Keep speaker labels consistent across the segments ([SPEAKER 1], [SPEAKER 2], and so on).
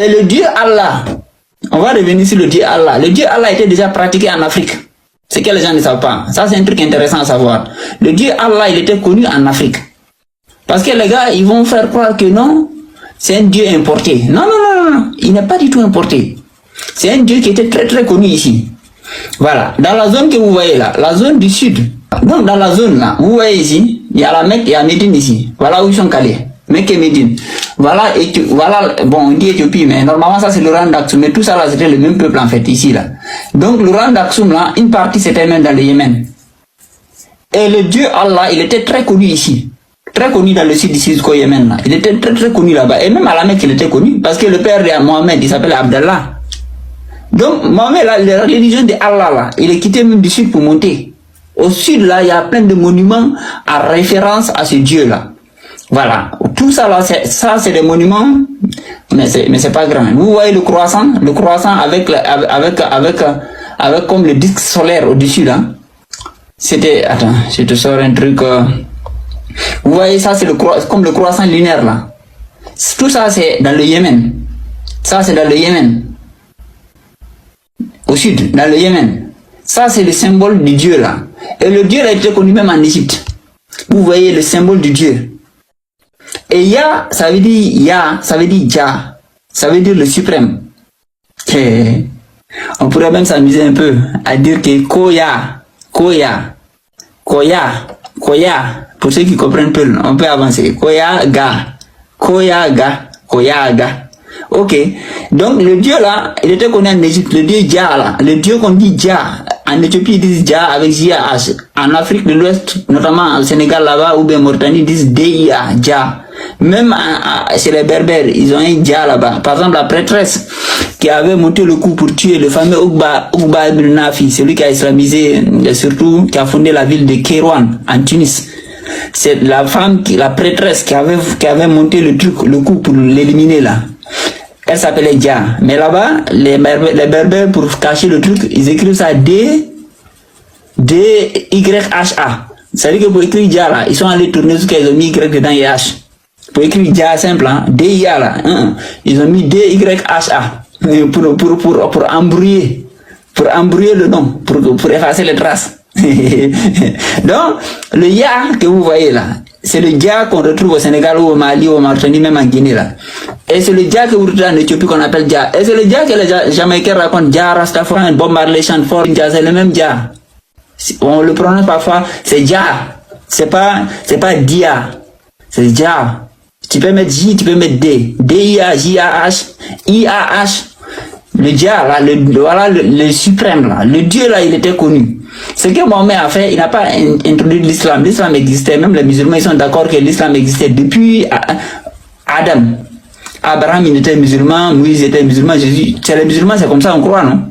[SPEAKER 1] Et le Dieu Allah, on va revenir sur le Dieu Allah. Le Dieu Allah était déjà pratiqué en Afrique. C'est que les gens ne savent pas. Ça, c'est un truc intéressant à savoir. Le Dieu Allah, il était connu en Afrique. Parce que les gars, ils vont faire croire que non, c'est un Dieu importé. Non, non, non, non, il n'est pas du tout importé. C'est un Dieu qui était très très connu ici. Voilà, dans la zone que vous voyez là, la zone du sud. Donc dans la zone là, vous voyez ici, il y a la Mecque et la Médine ici. Voilà où ils sont calés. Mecque et Médine. Voilà, voilà, bon, on dit Éthiopie, mais normalement ça c'est le Rang d'Aksum. Mais tout ça là, c'était le même peuple en fait, ici là. Donc le Rang d'Aksum là, une partie c'était même dans le Yémen. Et le Dieu Allah, il était très connu ici. Très connu dans le sud ici jusqu'au Yémen là. Il était très très connu là-bas. Et même à la Mecque, il était connu. Parce que le père de Mohamed, il s'appelle Abdallah. Donc Mohamed là, la religion de Allah là, il est quitté même du sud pour monter. Au sud là, il y a plein de monuments à référence à ce Dieu là. Voilà, tout ça là, c'est des monuments, mais c'est pas grand. Vous voyez le croissant avec comme le disque solaire au-dessus là. C'était, attends, je te sors un truc. Vous voyez ça, c'est comme le croissant lunaire là. Tout ça c'est dans le Yémen. Ça c'est dans le Yémen. Au sud, dans le Yémen. Ça c'est le symbole du Dieu là. Et le Dieu a été connu même en Égypte. Vous voyez le symbole du Dieu. Et Ya, ça veut dire Ya, ça veut dire Jah, ça veut dire le suprême. Et on pourrait même s'amuser un peu à dire que Koya, pour ceux qui comprennent peu, on peut avancer. Koya Ga. Ok. Donc le Dieu là, il était connu en Égypte, le Dieu Jah là, le Dieu qu'on dit Jah. En Éthiopie, ils disent Jah avec J-A-H. En Afrique de l'Ouest, notamment au Sénégal là-bas, ou bien Mauritanie, ils disent D-I-A, Jah. Même chez les Berbères, ils ont un Jah là-bas. Par exemple, la prêtresse qui avait monté le coup pour tuer le fameux Ougba ibn Nafi, celui qui a islamisé, et surtout qui a fondé la ville de Kérouan, en Tunis. C'est la femme, la prêtresse qui avait monté le coup pour l'éliminer là. Elle s'appelait Jah. Mais là-bas, les Berbères, pour cacher le truc, ils écrivent ça D-Y-H-A. C'est-à-dire que pour écrire Jah là, ils sont allés tourner ce qu'ils ont mis Y dedans et H. Pour écrire Jah simple, hein, D-I-A là, ils ont mis D-Y-H-A. Pour embrouiller. Pour embrouiller le nom. Pour effacer les traces. Donc, le Ya que vous voyez là, c'est le Jah qu'on retrouve au Sénégal ou au Mali ou au Mauritanie, même en Guinée là. Et c'est le Jah que vous retrouvez en Éthiopie qu'on appelle Jah. Et c'est le Jah que les Jamaïcains racontent, Jah, Rastafari, Bob Marley, chante fort, c'est le même Jah. On le prononce parfois, c'est Jah. C'est pas Dia. C'est Jah. Tu peux mettre J, tu peux mettre D. D-I-A, J-A-H, I-A-H. Le Jah là, voilà le suprême là. Le Dieu là, il était connu. Ce que Mohamed a fait, il n'a pas introduit l'islam. L'islam existait, même les musulmans, ils sont d'accord que l'islam existait depuis Adam. Abraham, il était musulman, Moïse était musulman, Jésus. C'est les musulmans, c'est comme ça, on croit, non?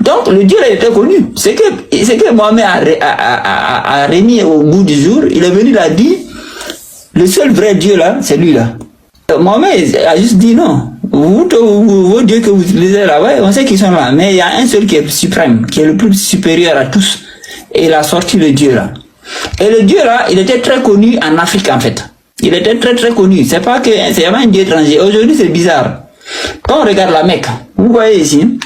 [SPEAKER 1] Donc, le Dieu là, il était connu. C'est que Mohamed a remis au bout du jour, il est venu, il a dit, le seul vrai Dieu là, c'est lui là. Mohamed a juste dit non. Vos dieux que vous utilisez là, ouais, on sait qu'ils sont là, mais il y a un seul qui est suprême, qui est le plus supérieur à tous. Et il a sorti le Dieu là. Et le Dieu là, il était très connu en Afrique en fait. Il était très très connu. C'est pas que c'est un Dieu étranger. Aujourd'hui c'est bizarre. Quand on regarde la Mecque, vous voyez ici,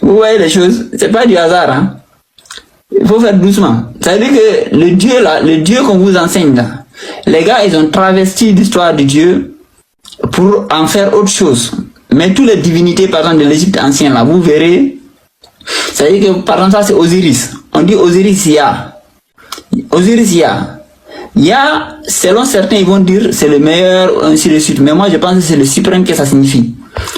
[SPEAKER 1] vous voyez les choses, c'est pas du hasard, hein. Il faut faire doucement. Ça veut dire que le Dieu là, le Dieu qu'on vous enseigne là, les gars, ils ont travesti l'histoire de Dieu pour en faire autre chose. Mais toutes les divinités, par exemple, de l'Égypte ancienne, là, vous verrez, ça veut dire que, par exemple, ça, c'est Osiris. On dit Osiris Ya. Osiris Ya. Ya, selon certains, ils vont dire c'est le meilleur, ainsi de suite. Mais moi, je pense que c'est le suprême que ça signifie.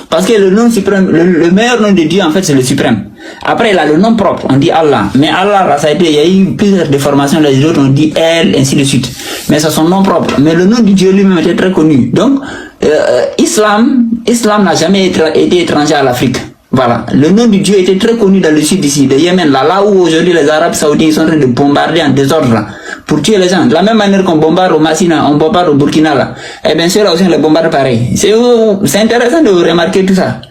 [SPEAKER 1] Parce que le nom suprême, le meilleur nom de Dieu, en fait, c'est le suprême. Après, il a le nom propre, on dit Allah. Mais Allah, ça a été, il y a eu plusieurs déformations, les autres, on dit Elle, ainsi de suite. Mais c'est son nom propre. Mais le nom du Dieu lui-même était très connu. Donc, Islam n'a jamais été étranger à l'Afrique. Voilà. Le nom du Dieu était très connu dans le sud ici, de Yémen, là où aujourd'hui les Arabes saoudiens sont en train de bombarder en désordre, là, pour tuer les gens. De la même manière qu'on bombarde au Massina, on bombarde au Burkina, là. Et bien sûr, là aussi, on les bombarde pareil. C'est intéressant de remarquer tout ça.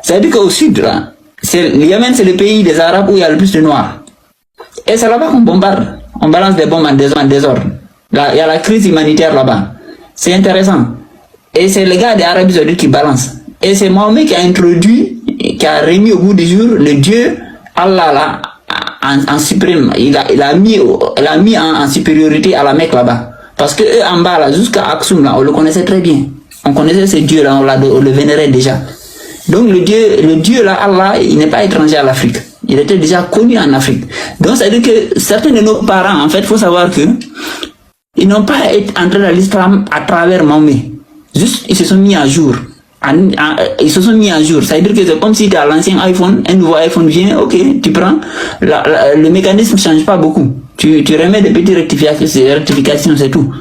[SPEAKER 1] Ça veut dire qu'au sud, là, le Yémen, c'est le pays des Arabes où il y a le plus de Noirs. Et c'est là-bas qu'on bombarde. On balance des bombes en désordre. Là, il y a la crise humanitaire là-bas. C'est intéressant. Et c'est les gars d'Arabie Saoudite qui balancent. Et c'est Mahomet qui a introduit, qui a remis au bout du jour le Dieu, Allah là, en suprême. Il a mis en supériorité à la Mecque là-bas. Parce que eux en bas là, jusqu'à Aksum là, on le connaissait très bien. On connaissait ce Dieu là, on le vénérait déjà. Donc le Dieu là, Allah, il n'est pas étranger à l'Afrique. Il était déjà connu en Afrique. Donc ça veut dire que certains de nos parents, en fait, il faut savoir que ils n'ont pas entré dans l'islam à travers Mahomet. Juste, ils se sont mis à jour. Ils se sont mis à jour. Ça veut dire que c'est comme si tu as l'ancien iPhone, un nouveau iPhone vient, ok, tu prends, le mécanisme ne change pas beaucoup. Tu remets des petites rectifications, c'est tout.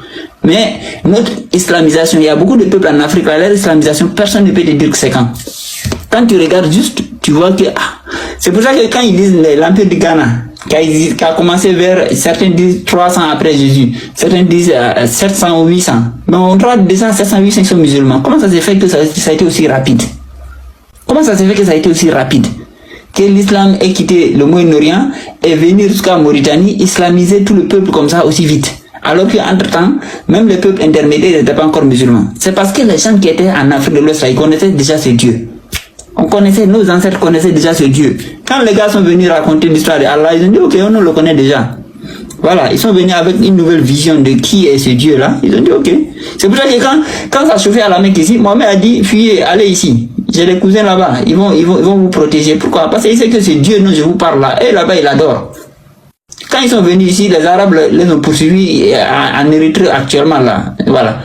[SPEAKER 1] Mais notre islamisation, il y a beaucoup de peuples en Afrique, leur islamisation, personne ne peut te dire que c'est quand. Quand tu regardes juste, tu vois que... c'est pour ça que quand ils disent l'Empire du Ghana, qui a commencé vers, certains disent 300 après Jésus, certains disent 700 ou 800. Mais on droit 200, 700, 800 sont musulmans. Comment ça s'est fait que ça a été aussi rapide? Comment ça s'est fait que ça a été aussi rapide? Que l'islam ait quitté le Moyen-Orient et venir jusqu'à Mauritanie, islamiser tout le peuple comme ça aussi vite. Alors qu'entre-temps, même les peuples intermédiaires n'étaient pas encore musulmans. C'est parce que les gens qui étaient en Afrique de l'Ouest, ils connaissaient déjà ce Dieu. Nos ancêtres connaissaient déjà ce Dieu. Quand les gars sont venus raconter l'histoire d'Allah, ils ont dit, ok, on le connaît déjà. Voilà, ils sont venus avec une nouvelle vision de qui est ce Dieu-là. Ils ont dit, ok. C'est pour ça que quand ça chauffait à la Mecque ici, Mohamed a dit, fuyez, allez ici. J'ai des cousins là-bas, ils vont vous protéger. Pourquoi? Parce qu'il sait que c'est Dieu dont je vous parle là. Et là-bas, il adore. Quand ils sont venus ici, les Arabes les ont poursuivis en Érythrée actuellement là. Voilà.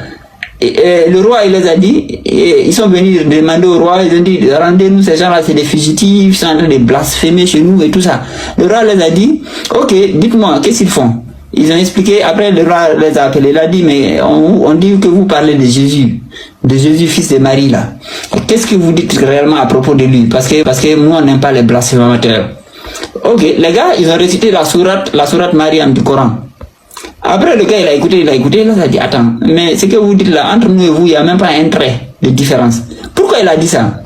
[SPEAKER 1] Et le roi, il les a dit, ils sont venus demander au roi, ils ont dit, rendez-nous ces gens-là, c'est des fugitifs, ils sont en train de blasphémer chez nous et tout ça. Le roi les a dit, ok, dites-moi, qu'est-ce qu'ils font? Ils ont expliqué, après le roi les a appelés, il a dit, mais on dit que vous parlez de Jésus, fils de Marie là. Qu'est-ce que vous dites réellement à propos de lui? Parce que nous, on n'aime pas les blasphémateurs. Ok, les gars, ils ont récité la sourate Mariam du Coran. Après, le gars, il a écouté, là, il a dit, attends, mais ce que vous dites là, entre nous et vous, il n'y a même pas un trait de différence. Pourquoi il a dit ça?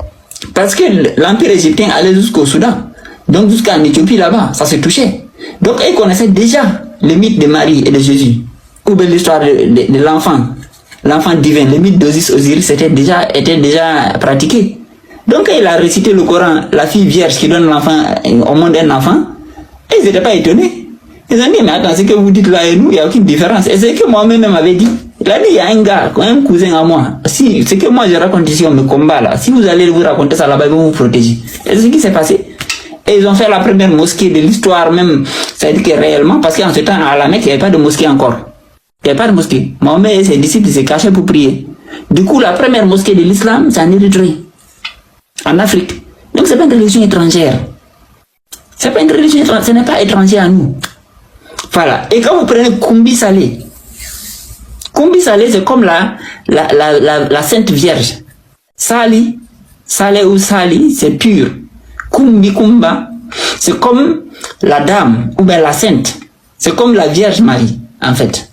[SPEAKER 1] Parce que l'Empire égyptien allait jusqu'au Soudan, donc jusqu'en Éthiopie là-bas, ça se touchait. Donc, ils connaissaient déjà le mythe de Marie et de Jésus, ou bien l'histoire de l'enfant divin, le mythe d'Osiris était déjà pratiqué. Donc, il a récité le Coran, la fille vierge qui donne l'enfant au monde un enfant, et ils n'étaient pas étonnés. Ils ont dit, mais attends, ce que vous dites là et nous, il n'y a aucune différence. Et c'est ce que moi-même m'avais dit. Il a dit, il y a un gars, un cousin à moi. Si, ce que moi je raconte ici, on me combat là. Si vous allez vous raconter ça là-bas, ils vont vous protéger. Et c'est ce qui s'est passé. Et ils ont fait la première mosquée de l'histoire même. Ça veut dire que réellement, parce qu'en ce temps, à la Mecque, il n'y avait pas de mosquée encore. Il n'y avait pas de mosquée. Mohamed et ses disciples se cachaient pour prier. Du coup, la première mosquée de l'islam, c'est en Érythrée. En Afrique. Donc, c'est pas une religion étrangère. C'est pas une religion étrangère. Ce n'est pas étranger à nous. Voilà. Et quand vous prenez Koumbi Salé, c'est comme la Sainte Vierge. Salé ou Sali, c'est pur. Kumba, c'est comme la dame, ou bien la Sainte. C'est comme la Vierge Marie, en fait.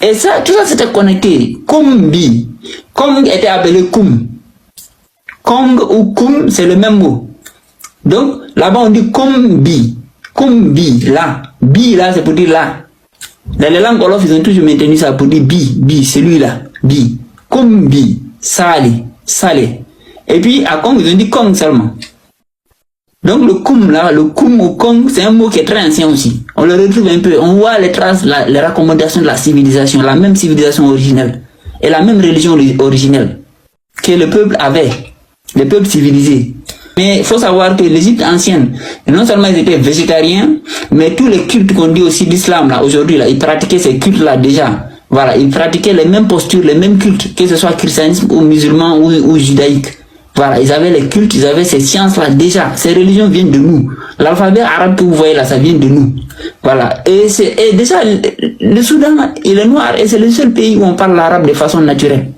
[SPEAKER 1] Et ça, tout ça c'était connecté. Kumbi. Kong était appelé Koum. Kong ou Koum, c'est le même mot. Donc, là-bas on dit Kumbi. Kumbi, là. Bi, là, c'est pour dire là. Dans les langues wolof, ils ont toujours maintenu ça pour dire bi, celui-là. Bi. Kumbi, salé. Et puis, à Kong, ils ont dit Kong seulement. Donc, le Koum, là, le Koum ou Kong, c'est un mot qui est très ancien aussi. On le retrouve un peu. On voit les traces, les raccommodations de la civilisation, la même civilisation originelle. Et la même religion originelle que le peuple avait. Les peuples civilisés. Mais il faut savoir que l'Égypte ancienne, non seulement ils étaient végétariens, mais tous les cultes qu'on dit aussi d'islam là aujourd'hui là, ils pratiquaient ces cultes là déjà. Voilà, ils pratiquaient les mêmes postures, les mêmes cultes, que ce soit christianisme ou musulman ou judaïque. Voilà, ils avaient les cultes, ils avaient ces sciences là déjà. Ces religions viennent de nous. L'alphabet arabe que vous voyez là, ça vient de nous. Voilà. Et déjà, le Soudan, il est noir et c'est le seul pays où on parle l'arabe de façon naturelle.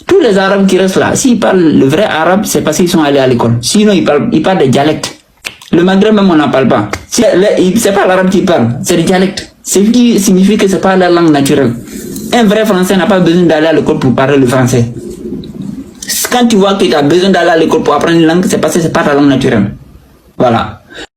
[SPEAKER 1] Tous les Arabes qui restent là, s'ils parlent le vrai arabe, c'est parce qu'ils sont allés à l'école. Sinon, ils parlent des dialectes. Le Maghreb même, on n'en parle pas. C'est pas l'arabe qui parle, c'est des dialectes. Ce qui signifie que c'est pas la langue naturelle. Un vrai Français n'a pas besoin d'aller à l'école pour parler le français. Quand tu vois que tu as besoin d'aller à l'école pour apprendre une langue, c'est parce que c'est pas ta langue naturelle. Voilà.